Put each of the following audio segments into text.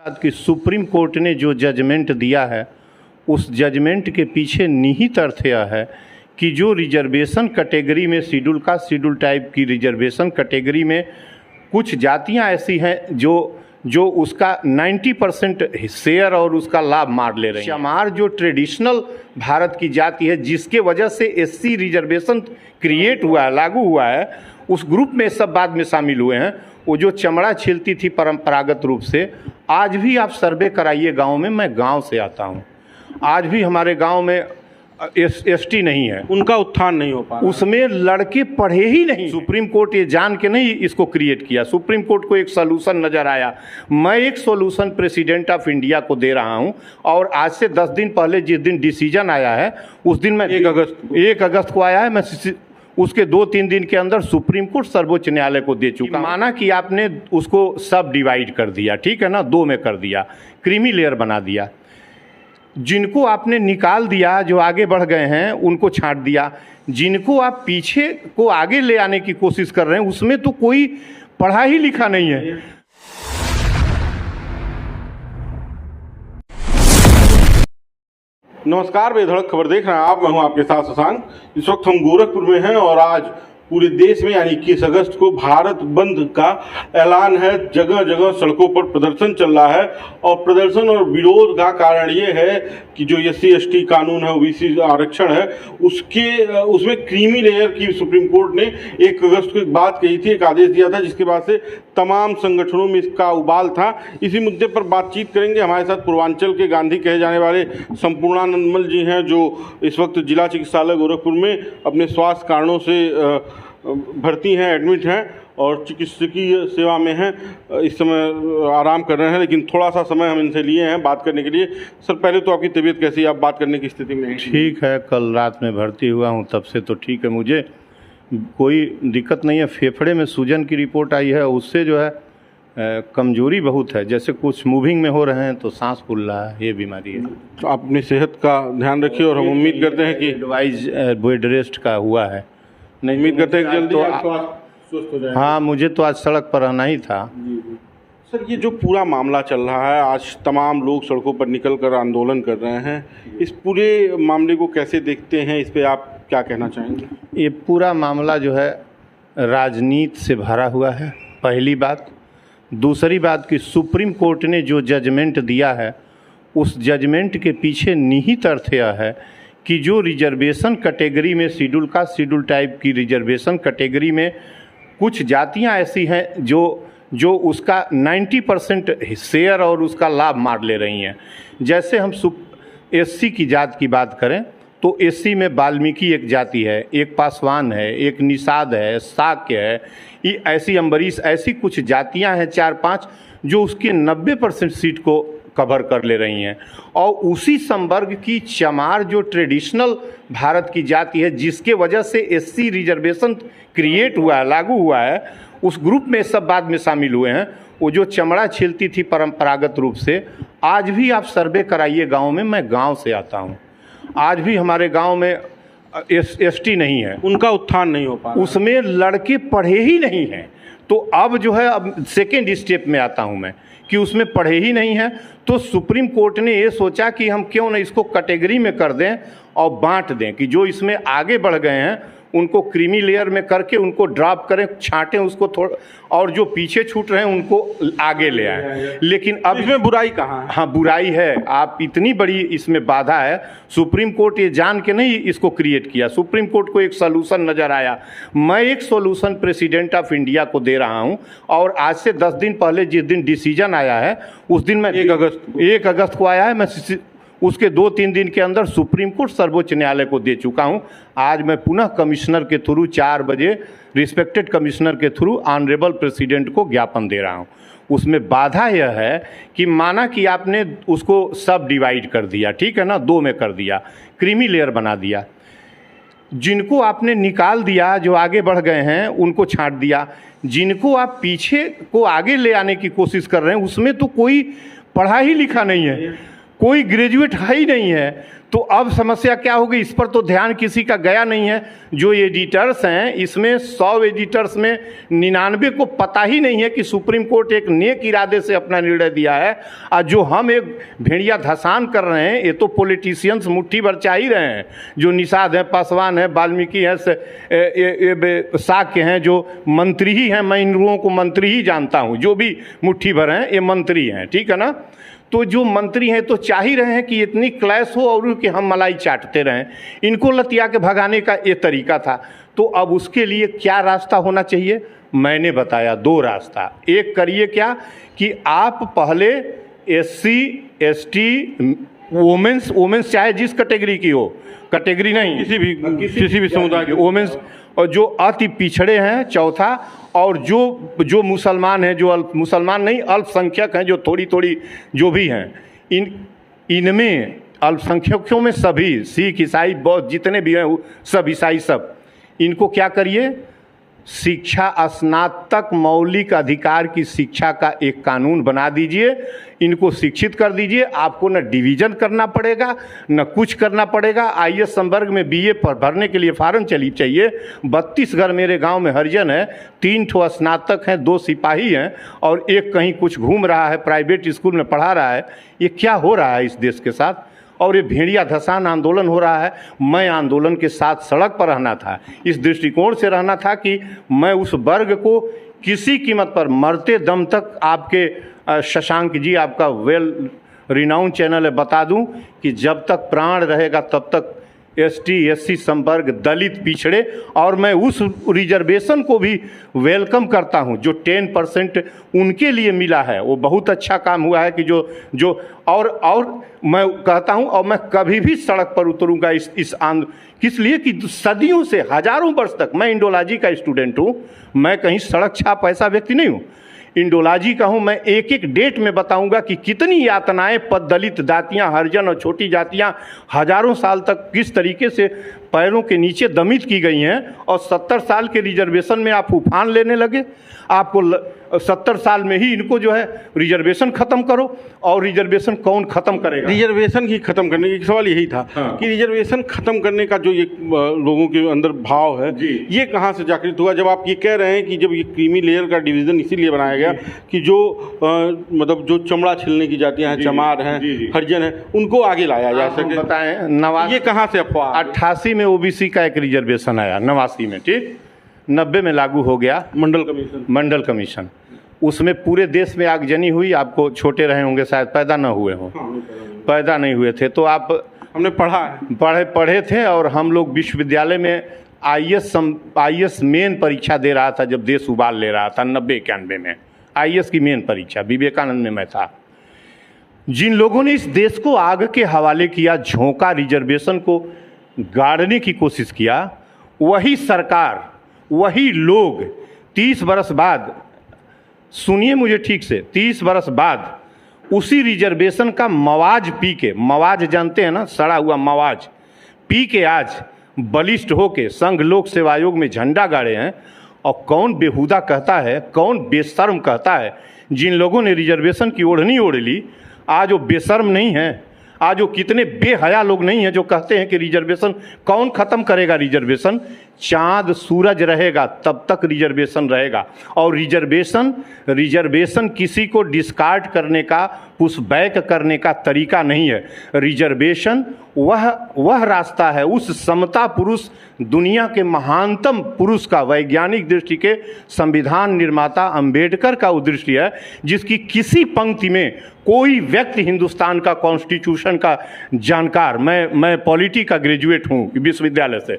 बात कि supreme court ने जो जजमेंट दिया है उस जजमेंट के पीछे निहित अर्थ यह है कि जो रिजर्वेशन कैटेगरी में शेड्यूल टाइप की रिजर्वेशन कैटेगरी में कुछ जातियां ऐसी हैं जो उसका 90% शेयर और उसका लाभ मार ले रही हैं। चमार जो ट्रेडिशनल भारत की जाति है जिसके वजह से एससी रिजर्वेशन क्रिएट हुआ है, लागू हुआ है, उस ग्रुप में सब बाद में शामिल हुए हैं। वो जो चमड़ा छीलती थी परंपरागत रूप से, आज भी आप सर्वे कराइए गांव में, मैं गांव से आता हूं, आज भी हमारे गांव में एसटी नहीं है, उनका उत्थान नहीं हो पा रहा। उसमें लड़के पढ़े ही नहीं। सुप्रीम कोर्ट ये जान के नहीं इसको क्रिएट किया, सुप्रीम कोर्ट को एक सलूशन नज़र आया। मैं एक सॉल्यूशन प्रेसिडेंट ऑफ इंडिया को दे रहा हूं और आज से 10 दिन पहले जिस दिन डिसीजन आया है उस दिन मैं 1 अगस्त को आया है, मैं उसके 2-3 दिन के अंदर सुप्रीम कोर्ट सर्वोच्च न्यायालय को दे चुका। माना कि आपने उसको सब डिवाइड कर दिया, ठीक है ना, 2 में कर दिया, क्रीमी लेयर बना दिया। जिनको आपने निकाल दिया, जो आगे बढ़ गए हैं उनको छांट दिया, जिनको आप पीछे को आगे ले आने की कोशिश कर रहे हैं उसमें तो कोई पढ़ा ही लिखा नहीं है। नमस्कार, बेधड़क खबर देख रहे हैं आप, मैं हूं आपके साथ शशांक। इस वक्त हम गोरखपुर में हैं और आज पूरे देश में यानी 21 अगस्त को भारत बंद का ऐलान है। जगह जगह सड़कों पर प्रदर्शन चल रहा है और प्रदर्शन और विरोध का कारण ये है कि जो SC/ST कानून है, ओबीसी आरक्षण है, उसमें क्रीमी लेयर की सुप्रीम कोर्ट ने 1 अगस्त को एक बात कही थी, एक आदेश दिया था, जिसके बाद से तमाम संगठनों में इसका उबाल था। इसी मुद्दे पर बातचीत करेंगे। हमारे साथ पूर्वांचल के गांधी कहे जाने वाले संपूर्णानंदमल जी हैं, जो इस वक्त जिला चिकित्सालय गोरखपुर में अपने स्वास्थ्य कारणों से भर्ती हैं, एडमिट हैं और चिकित्सकीय सेवा में हैं, इस समय आराम कर रहे हैं, लेकिन थोड़ा सा समय हम इनसे लिए हैं बात करने के लिए। सर, पहले तो आपकी तबीयत कैसी है, आप बात करने की स्थिति में हैं? ठीक है, कल रात में भर्ती हुआ हूँ, तब से तो ठीक है, मुझे कोई दिक्कत नहीं है। फेफड़े में सूजन की रिपोर्ट आई है, उससे जो है कमजोरी बहुत है, जैसे कुछ मूविंग में हो रहे हैं तो सांस फूल रहा है, ये बीमारी है। तो आप अपनी सेहत का ध्यान रखिए और हम उम्मीद करते हैं कि एडवाइज बेड रेस्ट का हुआ है, नहीं, उम्मीद करते हैं कि जल्दी तो स्वस्थ हो जाए। हाँ, मुझे तो आज सड़क पर रहना ही था। सर, ये जो पूरा मामला चल रहा है, आज तमाम लोग सड़कों पर निकल कर आंदोलन कर रहे हैं, इस पूरे मामले को कैसे देखते हैं, इस पे आप क्या कहना चाहेंगे? ये पूरा मामला जो है राजनीति से भरा हुआ है, पहली बात। दूसरी बात कि सुप्रीम कोर्ट ने जो जजमेंट दिया है उस जजमेंट के पीछे निहित अर्थ यह है कि जो रिजर्वेशन कैटेगरी में शेड्यूल टाइप की रिजर्वेशन कैटेगरी में कुछ जातियां ऐसी हैं जो उसका 90% शेयर और उसका लाभ मार ले रही हैं। जैसे हम SC की जात की बात करें तो SC में वाल्मीकि एक जाति है, एक पासवान है, एक निषाद है, शाक्य है, ये ऐसी अम्बरीश, ऐसी कुछ जातियां हैं 4-5 जो उसके 90% सीट को कवर कर ले रही हैं। और उसी संवर्ग की चमार जो ट्रेडिशनल भारत की जाति है जिसके वजह से SC रिजर्वेशन क्रिएट हुआ है, लागू हुआ है, उस ग्रुप में सब बाद में शामिल हुए हैं। वो जो चमड़ा छीलती थी परंपरागत रूप से, आज भी आप सर्वे कराइए गांव में, मैं गांव से आता हूं, आज भी हमारे गांव में ST नहीं है, उनका उत्थान नहीं हो पा रहा। उसमें लड़के पढ़े ही नहीं हैं। तो अब जो है, अब सेकेंड स्टेप में आता हूं मैं कि उसमें पढ़े ही नहीं हैं, तो सुप्रीम कोर्ट ने ये सोचा कि हम क्यों न इसको कैटेगरी में कर दें और बांट दें कि जो इसमें आगे बढ़ गए हैं उनको क्रीमी लेयर में करके उनको ड्रॉप करें, छांटें उसको थोड़ा, और जो पीछे छूट रहे हैं उनको आगे ले आए। लेकिन अब इसमें बुराई कहाँ है? हाँ, बुराई है, आप इतनी बड़ी इसमें बाधा है। सुप्रीम कोर्ट ये जान के नहीं इसको क्रिएट किया, सुप्रीम कोर्ट को एक सलूशन नज़र आया। मैं एक सॉल्यूशन प्रेसिडेंट ऑफ इंडिया को दे रहा हूं और आज से 10 दिन पहले जिस दिन डिसीजन आया है उस दिन मैं 1 अगस्त को आया है, मैं उसके 2-3 दिन के अंदर सुप्रीम कोर्ट सर्वोच्च न्यायालय को दे चुका हूं। आज मैं पुनः कमिश्नर के थ्रू 4 बजे रिस्पेक्टेड कमिश्नर के थ्रू ऑनरेबल प्रेसिडेंट को ज्ञापन दे रहा हूं। उसमें बाधा यह है कि माना कि आपने उसको सब डिवाइड कर दिया, ठीक है ना, 2 में कर दिया, क्रीमी लेयर बना दिया, जिनको आपने निकाल दिया, जो आगे बढ़ गए हैं उनको छांट दिया, जिनको आप पीछे को आगे ले आने की कोशिश कर रहे हैं उसमें तो कोई पढ़ा ही लिखा नहीं है, कोई ग्रेजुएट है ही नहीं है। तो अब समस्या क्या होगी, इस पर तो ध्यान किसी का गया नहीं है। जो एडिटर्स हैं, इसमें 100 एडिटर्स में 99 को पता ही नहीं है कि सुप्रीम कोर्ट एक नेक इरादे से अपना निर्णय दिया है। और जो हम एक भेड़िया धसान कर रहे हैं, ये तो पॉलिटिशियंस मुट्ठी भर चाह ही रहे हैं। जो निषाद हैं, पासवान हैं, वाल्मीकि हैं, शाक्य हैं, जो मंत्री ही हैं, मैं इन लोगों को मंत्री ही जानता हूँ। जो भी मुट्ठी भर हैं ये मंत्री हैं, ठीक है ना। तो जो मंत्री हैं तो चाह ही रहे हैं कि इतनी क्लैश हो और कि हम मलाई चाटते रहें। इनको लतिया के भगाने का ये तरीका था। तो अब उसके लिए क्या रास्ता होना चाहिए, मैंने बताया 2 रास्ता। एक करिए क्या कि आप पहले SC ST वोमेंस चाहे जिस कैटेगरी की हो, कैटेगरी नहीं, किसी भी समुदाय की वोमेंस, और जो अति पिछड़े हैं चौथा, और जो मुसलमान हैं, जो मुसलमान नहीं अल्पसंख्यक हैं, जो थोड़ी जो भी हैं, इनमें अल्पसंख्यकों में सभी सिख ईसाई बौद्ध जितने भी हैं सब ईसाई सब, इनको क्या करिए, शिक्षा स्नातक मौलिक अधिकार की शिक्षा का एक कानून बना दीजिए। इनको शिक्षित कर दीजिए। आपको न डिवीज़न करना पड़ेगा न कुछ करना पड़ेगा। IS संवर्ग में BA पर भरने के लिए फार्म चाहिए। 32 घर मेरे गांव में हरिजन है, 3 ठो स्नातक हैं, 2 सिपाही हैं और एक कहीं कुछ घूम रहा है, प्राइवेट स्कूल में पढ़ा रहा है। ये क्या हो रहा है इस देश के साथ। और ये भेड़िया धसान आंदोलन हो रहा है। मैं आंदोलन के साथ सड़क पर रहना था, इस दृष्टिकोण से रहना था कि मैं उस वर्ग को किसी कीमत पर मरते दम तक, आपके शशांक जी आपका वेल रिनाउंड चैनल है, बता दूं कि जब तक प्राण रहेगा तब तक ST SC संवर्ग दलित पिछड़े, और मैं उस रिजर्वेशन को भी वेलकम करता हूं जो 10% उनके लिए मिला है। वो बहुत अच्छा काम हुआ है कि जो और मैं कहता हूं, और मैं कभी भी सड़क पर उतरूंगा इस किस लिए कि सदियों से हजारों वर्ष तक, मैं इंडोलॉजी का स्टूडेंट हूं, मैं कहीं सड़क छाप ऐसा व्यक्ति नहीं हूं, इंडोलॉजी का हूँ। मैं एक डेट में बताऊंगा कि कितनी यातनाएं पद दलित जातियाँ, हरिजन और छोटी जातियाँ हजारों साल तक किस तरीके से पैरों के नीचे दमित की गई हैं। और 70 साल के रिजर्वेशन में आप उफान लेने लगे। आपको 70 साल में ही इनको जो है रिजर्वेशन खत्म करो, और रिजर्वेशन कौन खत्म करेगा। रिजर्वेशन ही खत्म करने का सवाल यही था। हाँ। कि रिजर्वेशन खत्म करने का जो ये लोगों के अंदर भाव है, ये कहाँ से जागृत हुआ, जब आप ये कह रहे हैं कि जब ये क्रीमी लेयर का डिवीजन इसीलिए बनाया गया कि जो मतलब जो चमड़ा छिलने की जातियां हैं, चमार हैं, हरिजन हैं, उनको आगे लाया जा सके। बताएं ये कहाँ से अफवाह। 88 में OBC का एक रिजर्वेशन आया, 89 में, ठीक, 90 में लागू हो गया मंडल कमीशन। उसमें पूरे देश में आगजनी हुई। आपको छोटे रहे होंगे, शायद पैदा न हुए हों। पैदा नहीं हुए थे तो आप, हमने पढ़े थे। और हम लोग विश्वविद्यालय में IS मेन परीक्षा दे रहा था जब देश उबाल ले रहा था 90-91 में। IS की मेन परीक्षा विवेकानंद में मैं था। जिन लोगों ने इस देश को आग के हवाले किया, झोंका, रिजर्वेशन को गाड़ने की कोशिश किया, वही सरकार, वही लोग 30 बरस बाद, सुनिए मुझे ठीक से, 30 बरस बाद उसी रिजर्वेशन का मवाज पी के, मवाज जानते हैं ना, सड़ा हुआ मवाज पी के आज बलिष्ठ होके संघ लोक सेवा आयोग में झंडा गाड़े हैं। और कौन बेहुदा कहता है, कौन बेशर्म कहता है, जिन लोगों ने रिजर्वेशन की ओढ़नी ओढ़ ली, आज वो बेशर्म नहीं है। आज वो कितने बेहया लोग नहीं हैं जो कहते हैं कि रिजर्वेशन कौन ख़त्म करेगा। रिजर्वेशन चाँद सूरज रहेगा तब तक रिजर्वेशन रहेगा। और रिजर्वेशन किसी को डिस्कार्ड करने का, पुशबैक करने का तरीका नहीं है। रिजर्वेशन वह रास्ता है, उस समता पुरुष, दुनिया के महानतम पुरुष का, वैज्ञानिक दृष्टि के संविधान निर्माता अंबेडकर का उद्देश्य है, जिसकी किसी पंक्ति में कोई व्यक्ति हिंदुस्तान का कॉन्स्टिट्यूशन का जानकार, मैं पॉलिटी का ग्रेजुएट हूँ विश्वविद्यालय से,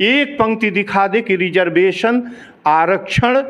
एक पंक्ति दिखा दे कि रिजर्वेशन आरक्षण,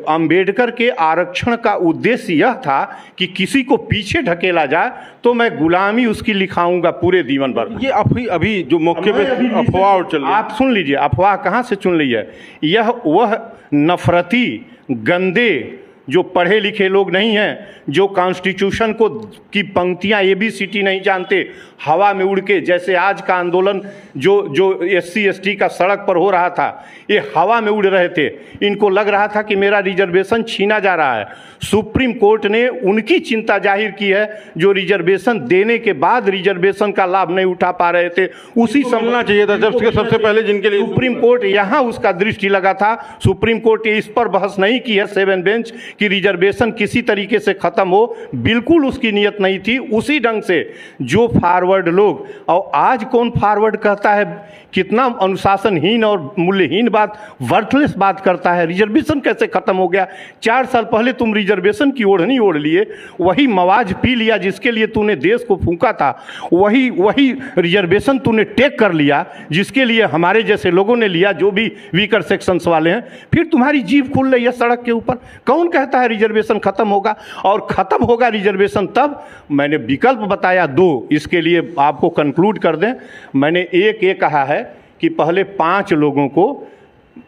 अंबेडकर के आरक्षण का उद्देश्य यह था कि किसी को पीछे ढकेला जाए तो मैं गुलामी उसकी लिखाऊंगा पूरे जीवन भर। ये अभी जो मौके पे अफवाह चल रही है, आप सुन लीजिए, अफवाह कहाँ से चुन ली है। यह वह नफरती, गंदे, जो पढ़े लिखे लोग नहीं हैं, जो कॉन्स्टिट्यूशन को की पंक्तियां ABCD नहीं जानते, हवा में उड़ के, जैसे आज का आंदोलन जो SC ST का सड़क पर हो रहा था, ये हवा में उड़ रहे थे। इनको लग रहा था कि मेरा रिजर्वेशन छीना जा रहा है। सुप्रीम कोर्ट ने उनकी चिंता जाहिर की है जो रिजर्वेशन देने के बाद रिजर्वेशन का लाभ नहीं उठा पा रहे थे। उसी समझना चाहिए था सबसे पहले जिनके लिए सुप्रीम कोर्ट यहाँ उसका दृष्टि लगा था। सुप्रीम कोर्ट इस पर बहस नहीं की है 7 बेंच कि रिजर्वेशन किसी तरीके से खत्म हो, बिल्कुल उसकी नीयत नहीं थी। उसी ढंग से जो फॉरवर्ड लोग, और आज कौन फॉरवर्ड कहता है, कितना अनुशासनहीन और मूल्यहीन बात, वर्थलेस बात करता है। रिजर्वेशन कैसे खत्म हो गया? 4 साल पहले तुम रिजर्वेशन की ओढ़नी ओढ़ लिए, वही मवाज पी लिया जिसके लिए तूने देश को फूंका था, वही रिजर्वेशन तूने टेक कर लिया जिसके लिए हमारे जैसे लोगों ने लिया, जो भी वीकर सेक्शंस वाले हैं। फिर तुम्हारी जीभ खुल रही है सड़क के ऊपर। कौन कहता है रिजर्वेशन खत्म होगा? और खत्म होगा रिजर्वेशन तब, मैंने विकल्प बताया 2, इसके लिए आपको कंक्लूड कर दें। मैंने एक ये कहा है कि पहले 5 लोगों को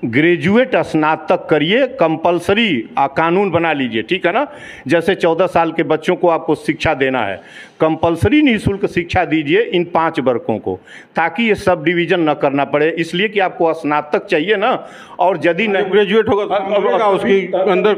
ग्रेजुएट स्नातक करिए, कंपलसरी कानून बना लीजिए, ठीक है ना। जैसे 14 साल के बच्चों को आपको शिक्षा देना है, कंपलसरी निःशुल्क शिक्षा दीजिए इन 5 वर्गों को, ताकि ये सब डिवीजन न करना पड़े। इसलिए कि आपको स्नातक चाहिए ना, और यदि न ग्रेजुएट होगा उसकी अंदर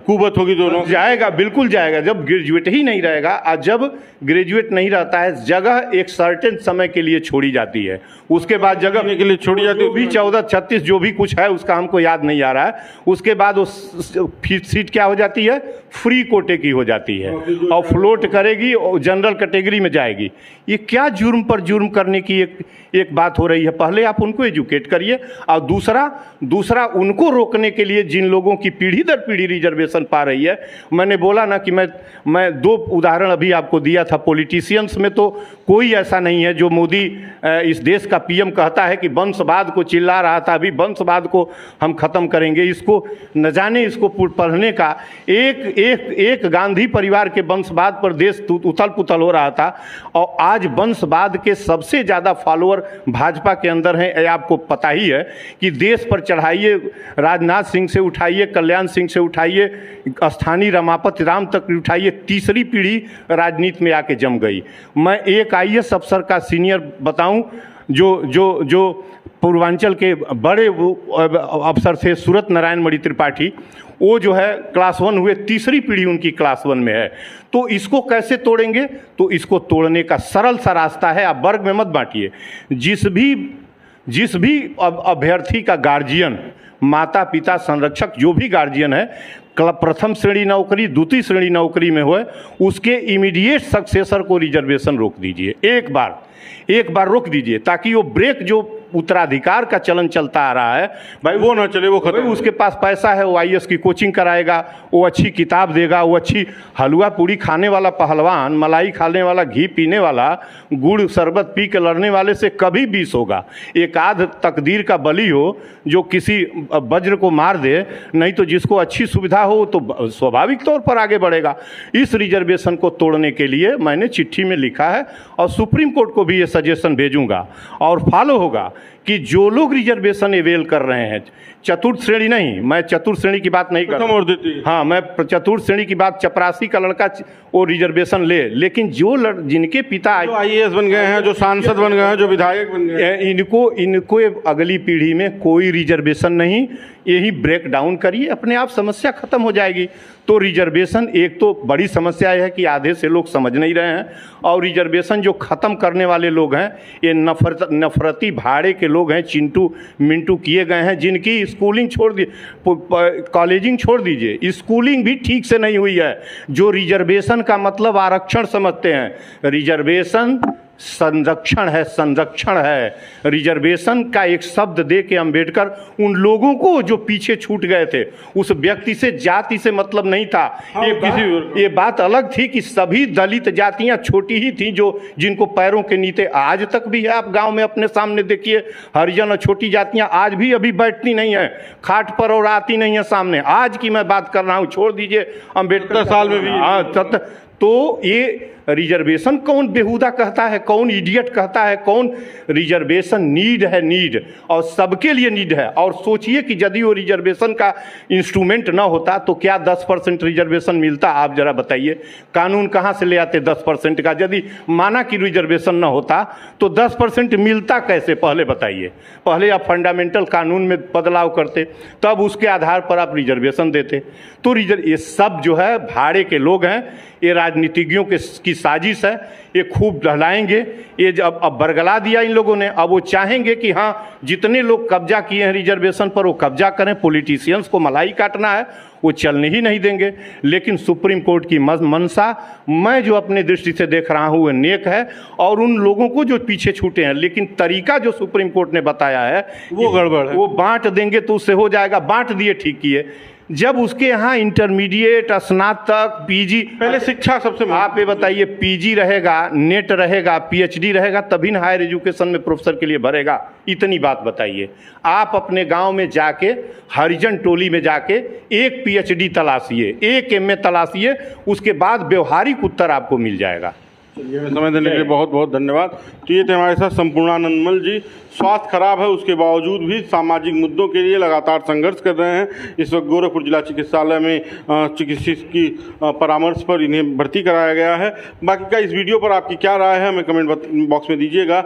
कुबत होगी, दोनों जाएगा, बिल्कुल जाएगा। जब ग्रेजुएट ही नहीं रहेगा, और जब ग्रेजुएट नहीं रहता है, जगह एक सर्टेन समय के लिए छोड़ी जाती है, उसके बाद जगह के लिए छोड़ी जाती है। भी 14, 36 जो भी कुछ है उसका हमको याद नहीं आ रहा है। उसके बाद वो सीट क्या हो जाती है? फ्री कोटे की हो जाती है, और फ्लोट करेगी और जनरल कैटेगरी में जाएगी। ये क्या जुर्म पर जुर्म करने की एक बात हो रही है। पहले आप उनको एजुकेट करिए, और दूसरा उनको रोकने के लिए जिन लोगों की पीढ़ी दर पीढ़ी रिजर्वेशन पा रही है। मैंने बोला ना कि मैं 2 उदाहरण अभी आपको दिया था। पॉलिटिशियंस में तो कोई ऐसा नहीं है जो मोदी इस देश का PM कहता है कि वंशवाद को चिल्ला रहा था, अभी वंशवाद को हम खत्म करेंगे। इसको न जाने, इसको पढ़ने का एक गांधी परिवार के वंशवाद पर देश उथल पुथल हो रहा था, और आज वंशवाद के सबसे ज़्यादा फॉलोअर भाजपा के अंदर हैं। ये आपको पता ही है कि देश पर चढ़ाइए, राजनाथ सिंह से उठाइए, कल्याण सिंह से उठाइए, स्थानीय रमापति राम तक उठाइए, तीसरी पीढ़ी राजनीति में आके जम गई। मैं एक IAS अफसर का सीनियर बताऊं, जो पूर्वांचल के बड़े अफसर थे, सूरत नारायण मणि त्रिपाठी, वो जो है क्लास 1 हुए, तीसरी पीढ़ी उनकी क्लास 1 में है। तो इसको कैसे तोड़ेंगे? तो इसको तोड़ने का सरल सा रास्ता है, आप वर्ग में मत बांटिए। जिस भी अभ्यर्थी का गार्जियन, माता पिता, संरक्षक, जो भी गार्जियन है, प्रथम श्रेणी नौकरी, द्वितीय श्रेणी नौकरी में हो, उसके इमीडिएट सक्सेसर को रिजर्वेशन रोक दीजिए। एक बार रोक दीजिए, ताकि वो ब्रेक जो उत्तराधिकार का चलन चलता आ रहा है, भाई वो ना चले, वो खत्म। उसके पास पैसा है, वो IAS की कोचिंग कराएगा, वो अच्छी किताब देगा, वो अच्छी हलवा पूड़ी खाने वाला पहलवान, मलाई खाने वाला, घी पीने वाला, गुड़ शरबत पी के लड़ने वाले से कभी 20 होगा। एक आध तकदीर का बली हो जो किसी वज्र को मार दे, नहीं तो जिसको अच्छी सुविधा हो तो स्वाभाविक तौर पर आगे बढ़ेगा। इस रिजर्वेशन को तोड़ने के लिए मैंने चिट्ठी में लिखा है, और सुप्रीम कोर्ट को भी ये सजेशन भेजूंगा, और फॉलो होगा कि जो लोग रिजर्वेशन अवेल कर रहे हैं, चतुर्थ श्रेणी नहीं, मैं चतुर्थ श्रेणी की बात नहीं कर रहा हूं, हाँ, मैं चतुर्थ श्रेणी की बात, चपरासी का लड़का वो रिजर्वेशन ले, लेकिन जिनके पिता जो IAS बन गए हैं, जो सांसद बन गए हैं, जो विधायक बन गए हैं, इनको अगली पीढ़ी में कोई रिजर्वेशन नहीं। यही ब्रेक डाउन करिए, अपने आप समस्या खत्म हो जाएगी। तो रिजर्वेशन, एक तो बड़ी समस्या है कि आधे से लोग समझ नहीं रहे हैं, और रिजर्वेशन जो ख़त्म करने वाले लोग हैं, ये नफरती भाड़े के लोग हैं, चिंटू मिंटू किए गए हैं, जिनकी स्कूलिंग छोड़ दी, कॉलेजिंग छोड़ दीजिए, स्कूलिंग भी ठीक से नहीं हुई है। जो रिजर्वेशन का मतलब आरक्षण समझते हैं, रिजर्वेशन संरक्षण है। रिजर्वेशन का एक शब्द दे के अंबेडकर उन लोगों को जो पीछे छूट गए थे, उस व्यक्ति से, जाति से मतलब नहीं था। ये बात अलग थी कि सभी दलित जातियां छोटी ही थी, जिनको पैरों के नीचे आज तक भी है। आप गांव में अपने सामने देखिए, हरिजन और छोटी जातियां आज भी अभी बैठती नहीं है खाट पर और आती नहीं है सामने। आज की मैं बात कर रहा हूं, छोड़ दीजिए अम्बेडकर साल में भी। हाँ, तो ये रिजर्वेशन कौन बेहुदा कहता है, कौन इडियट कहता है, कौन रिजर्वेशन नीड है, नीड और सबके लिए नीड है। और सोचिए कि यदि वो रिजर्वेशन का इंस्ट्रूमेंट ना होता तो क्या 10% रिजर्वेशन मिलता, आप जरा बताइए। कानून कहाँ से ले आते 10% का? यदि माना कि रिजर्वेशन ना होता तो 10% मिलता कैसे, पहले बताइए। पहले आप फंडामेंटल कानून में बदलाव करते, तब उसके आधार पर आप रिजर्वेशन देते। तो ये सब जो है भाड़े के लोग हैं, ये राजनीतिज्ञों की साजिश है, ये खूब दहलाएंगे। ये जब अब बरगला दिया इन लोगों ने, अब वो चाहेंगे कि हाँ जितने लोग कब्जा किए हैं रिजर्वेशन पर वो कब्जा करें, पॉलिटिशियंस को मलाई काटना है, वो चलने ही नहीं देंगे। लेकिन सुप्रीम कोर्ट की मंशा मैं जो अपने दृष्टि से देख रहा हूँ वो नेक है, और उन लोगों को जो पीछे छूटे हैं, लेकिन तरीका जो सुप्रीम कोर्ट ने बताया है वो गड़बड़ है। वो बांट देंगे तो उससे हो जाएगा, बांट दिए ठीक किए। जब उसके यहाँ इंटरमीडिएट, स्नातक, पीजी, पहले शिक्षा सबसे आप ये बताइए, पीजी रहेगा, नेट रहेगा, पीएचडी रहेगा, तभी ना हायर एजुकेशन में प्रोफेसर के लिए भरेगा। इतनी बात बताइए। आप अपने गांव में जाके, हरिजन टोली में जाके एक पीएचडी तलाशिए, एक एमए तलाशिए, उसके बाद व्यवहारिक उत्तर आपको मिल जाएगा। चलिए, हमें समय देने के लिए बहुत बहुत धन्यवाद। तो ये थे हमारे साथ संपूर्णानंद मल जी। स्वास्थ्य खराब है, उसके बावजूद भी सामाजिक मुद्दों के लिए लगातार संघर्ष कर रहे हैं। इस वक्त गोरखपुर जिला चिकित्सालय में चिकित्सक की परामर्श पर इन्हें भर्ती कराया गया है। बाकी का इस वीडियो पर आपकी क्या राय है, हमें कमेंट बॉक्स में दीजिएगा।